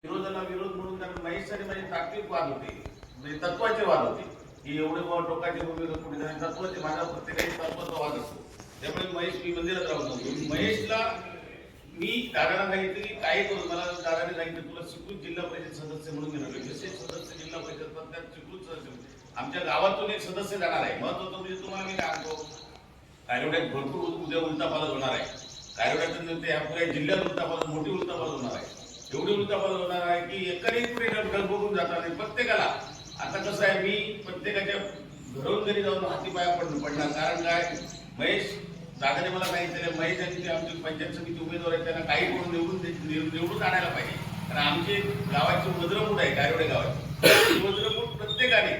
विरोधाला विरोध म्हणून त्यांना महेश आणि माझे तात्विक वाद होते, म्हणजे तत्वाचे वाद होते की एवढे टोकाचे विरोध कुठे जाणे तत्वाचे, माझा प्रत्येकाची तत्वाचा वाद असतो. त्यामुळे महेश मी मंदिरात राहत नव्हतो. महेशला मी दादाला सांगितलं की काय करू, मला दादाने सांगितलं तुला चिपळूण जिल्हा परिषद सदस्य म्हणून घेणार, विशेष सदस्य जिल्हा परिषद पण त्यात चिपळूण सदस्य आमच्या गावातून एक सदस्य जाणार आहे. महत्वाचं म्हणजे तुम्हाला मी काय सांगतो, कायरोड्यात भरपूर उद्या उलटापालट होणार आहे. कायरोड्यातून ते पुऱ्या जिल्ह्यात उलटापालट, मोठी उलटापालट होणार आहे. एवढी उलटापालट होणार आहे की एकाने पुढे ढगबगून जाणार नाही प्रत्येकाला. आता कसं आहे, मी प्रत्येकाच्या घरी जाऊन हातीपाया पडणार. कारण काय, महेश दादाने मला सांगितलेलं, महेश आणि ते आमचे पंचायत समिती उमेदवार आहेत त्यांना काही करून निवडून आणायला पाहिजे. कारण आमचे गावाची वज्रमूठ आहे, कायरोडे गावाची वज्रमूठ प्रत्येकाने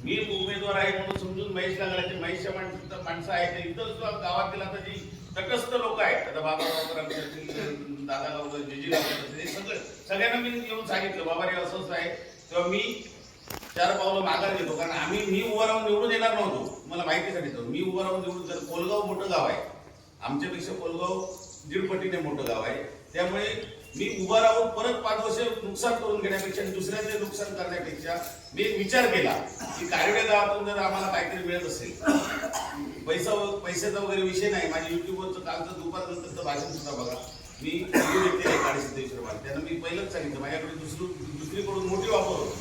मी उमेदवार आहे म्हणून समजून महेशला घालायचे. महेशच्या माणसं आहेत इतर सुद्धा गावातील आता जी तटस्थ लोक आहेत, आता बाबा दादा गावकर जेजी गावकर सगळ्यांना मी येऊन सांगितलं बाबा रे असंच आहे. तेव्हा मी 4 पावलं माघार घेतो. कारण मी उभं राहून निवडून येणार नव्हतो, मला माहितीसाठी तर मी उभं राहून निवडून, तर कोलगाव मोठं गाव आहे, आमच्यापेक्षा कोलगाव 1.5 पटीने मोठं गाव आहे. त्यामुळे मी उभं राहून परत 5 वर्ष नुकसान करून घेण्यापेक्षा आणि दुसऱ्याचे नुकसान करण्यापेक्षा मी विचार केला की कायरोडे गावातून जर आम्हाला काहीतरी मिळत असेल, पैशाचा वगैरे विषय नाही. माझ्या युट्यूबवरचं कालचं दुपारनंतरचं भाषण सुद्धा बघा, मी ₹150 त्यांना मी पहिलंच सांगितलं माझ्याकडे दुसरीकडून मोठी वापर होतो.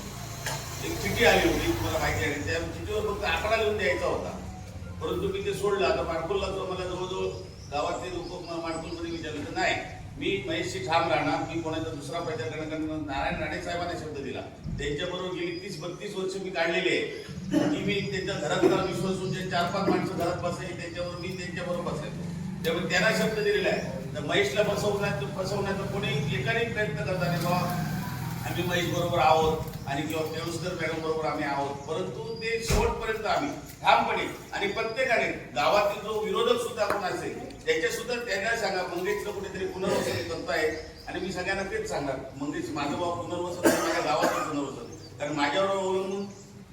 एक चिठी आली होती, तुम्हाला माहिती आहे, त्या चिठीवर फक्त आकडा लिहून द्यायचा होता. परंतु मी ते सोडलं. आता माडखोलला मला जवळजवळ गावातले लोक माडखोलमध्ये विचारलं तर नाही, मी महेशशी ठाम राहणार. मी कोणाचा दुसरा प्रचार करण्याकरता नारायण राणे साहेबांना शब्द दिला. त्यांच्याबरोबर गेली 30-32 वर्ष मी काढलेली आहे की मी त्यांच्या घरात मला विश्वास होऊन जे 4-5 माणसं घरात बसायची त्यांच्याबरोबर मी त्यांच्याबरोबर बसायचो. त्यामुळे त्यांना शब्द दिलेला आहे. तर महेशला फसवण्याचा कोणी एकाने प्रयत्न करता नाही बाबा आम्ही महेश बरोबर आहोत आणि किंवा केळुसकर मॅडम बरोबर आम्ही आहोत, परंतु ते शेवटपर्यंत आम्ही ठामपणे आणि प्रत्येकाने गावातील जो विरोधक सुद्धा कोण असेल त्याच्या सुद्धा त्यांना सांगा मंगेशचं कुठेतरी पुनर्वसन करताय. आणि मी सगळ्यांना तेच सांगणार, मंगेश माझं भाव पुनर्वसन, माझ्या गावाचं पुनर्वसन. कारण माझ्यावर अवलंबून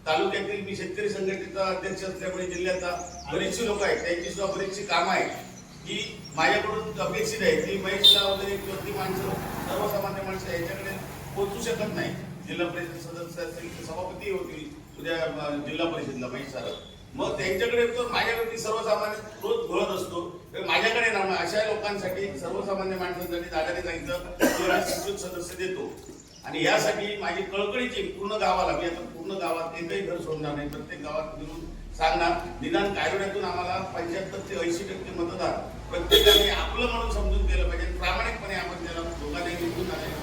तालुक्यातील मी शेतकरी संघटनेचा अध्यक्ष असल्यामुळे जिल्ह्याचा बरीचशी लोक आहेत, त्यांची सुद्धा बरीचशी कामं आहेत की माझ्याकडून अपेक्षित आहे की महेशला वगैरे किंवा ती माणसं सर्वसामान्य माणसं याच्याकडे पोहोचू शकत नाही. जिल्हा परिषद सदस्य असतील, सभापती होतील उद्या जिल्हा परिषदला महेश सर, मग त्यांच्याकडे तर माझ्याकडे सर्वसामान्य रोज घोळत असतो. माझ्याकडे ना अशा लोकांसाठी सर्वसामान्य माणसांसाठी दादाने सांगितलं सदस्य देतो. आणि यासाठी माझी कळकळीची पूर्ण गावाला, मी आता पूर्ण गावात एकही घर सोडणार नाही, प्रत्येक गावात मिळून सांगणार. निदान कायरोड्यातून आम्हाला 75 ते 80% मतदार प्रत्येकाने आपलं म्हणून समजून केलं पाहिजे. प्रामाणिकपणे आपण त्याला लोकांनी निवडून आले